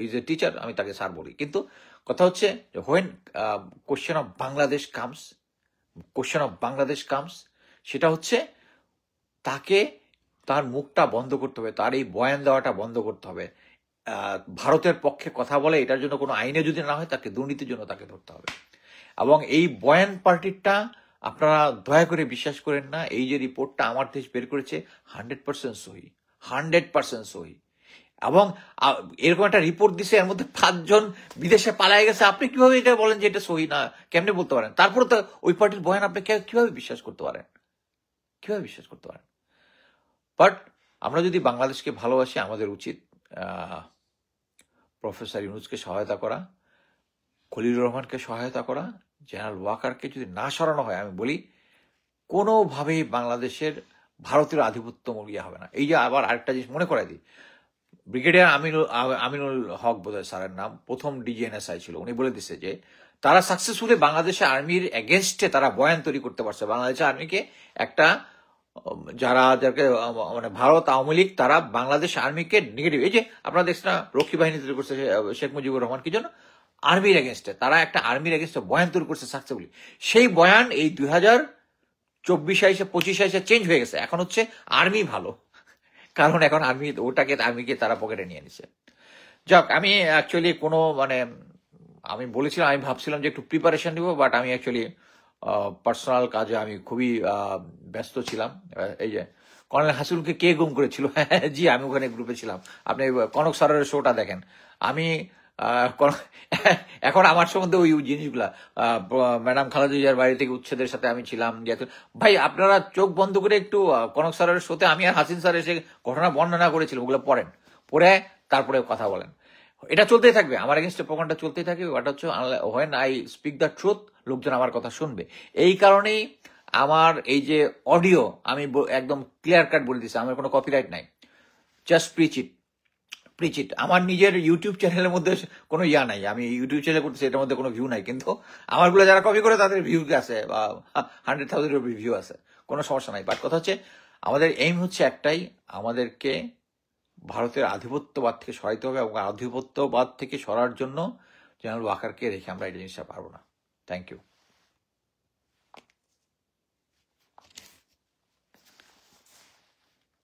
ইজ এ টিচার, আমি তাকে স্যার বলি। কিন্তু কথা হচ্ছে when question of Bangladesh comes, সেটা হচ্ছে তাকে তার মুখটা বন্ধ করতে হবে, তার এই বয়ান দেওয়াটা বন্ধ করতে হবে। ভারতের পক্ষে কথা বলে, এটার জন্য কোনো আইনে যদি না হয়, তাকে দুর্নীতির জন্য তাকে ধরতে হবে। এবং এই বয়ান পার্টিটা আপনারা দয়া করে বিশ্বাস করেন না, এই যে রিপোর্টটা আমার দেশ বের করেছে 100% সহি, 100% সহি। এবং এরকম একটা রিপোর্ট দিছে, এর মধ্যে 5 জন বিদেশে পালায় গেছে। আপনি কিভাবে এটা বলেন যে এটা সহি না? কেমনে বলতে পারেন? তারপরে তো ওই পার্টির বয়ান আপনি কিভাবে বিশ্বাস করতে পারেন? বাট আমরা যদি বাংলাদেশকে ভালোবাসি, আমাদের উচিত প্রফেসর ইউনূসকে সহায়তা করা, খলিলুর রহমানকে সহায়তা করা। জেনারেল ওয়াকারকে যদি না সরানো হয়, আমি বলি কোনোভাবেই বাংলাদেশের ভারতের আধিপত্য ইয়ে হবে না। এই যে আবার আরেকটা জিনিস মনে করাই দিই, ব্রিগেডিয়ার আমিনুল হক বোধহয় স্যারের নাম, প্রথম ডিজিএনএসআই ছিল, উনি বলে দিচ্ছে যে তারা সাকসেসফুলি বাংলাদেশের আর্মির এগেনস্টে তারা বয়ান তৈরি করতে পারছে। বাংলাদেশের আর্মিকে একটা, যাকে মানে ভারত আওয়ামী লীগ, তারা বাংলাদেশ আর্মিকে নেগেটিভ, এই যে আপনারা দেখছেন না রক্ষী বাহিনী তৈরি করছে শেখ মুজিবুর রহমান, কি জন্য? আর্মির এগেনস্টে, তারা একটা আর্মির এগেনস্টে বয়ান তৈরি করছে সাকসেসফুলি। সেই বয়ান এই 2024 এসে 25 এসে চেঞ্জ হয়ে গেছে। এখন হচ্ছে আর্মি ভালো, কারণ এখন আর্মিকে তারা পকেটে নিয়ে নিছে। যাক, আমি অ্যাকচুয়ালি কোনো আমি বলেছিলাম, আমি ভাবছিলাম যে একটু প্রিপারেশন নিব, বাট আমি অ্যাকচুয়ালি পার্সোনাল কাজে আমি খুবই ব্যস্ত ছিলাম। এই যে কর্নেল হাসিবুলকে কে গুম করেছিল, জি আমি ওখানে গ্রুপে ছিলাম। আপনি কনক স্যারের শোটা দেখেন। আমি এখন আমার সম্বন্ধে ওই জিনিসগুলা, ম্যাডাম খালেদা জিয়ার বাড়ি থেকে উচ্ছেদের সাথে আমি ছিলাম। ভাই আপনারা চোখ বন্ধ করে একটু কনক স্যারের শোতে আমি আর হাসিন স্যার এসে ঘটনা বর্ণনা করেছিল, ওগুলো পড়ে তারপরে কথা বলেন। এটা চলতেই থাকবে, আমার এগেনস্টে প্রোগ্রামটা চলতেই থাকবে। ওটা হচ্ছে when I speak the truth, লোকজন আমার কথা শুনবে। এই কারণেই আমার এই যে অডিও, আমি একদম ক্লিয়ার কাট বলে দিচ্ছি, আমার কোনো কপিরাইট নাই। জাস্ট প্রিচ ইট। আমার নিজের ইউটিউব চ্যানেলের মধ্যে কোনো ইয়া নাই, আমি ইউটিউব চ্যানেল করতেছি, এটার মধ্যে কোনো ভিউ নাই। কিন্তু আমারগুলো যারা কপি করে তাদের ভিউ আছে, বা 100,000 ভিউ আছে, কোনো সমস্যা নাই। বাট কথা হচ্ছে আমাদের এইম হচ্ছে একটাই, আমাদেরকে ভারতের আধিপত্যবাদ থেকে সরাইতে হবে, এবং আধিপত্যবাদ থেকে সরার জন্য জেনারেল ওয়াকারকে রেখে আমরা এই জিনিসটা পারবো না। Thank you.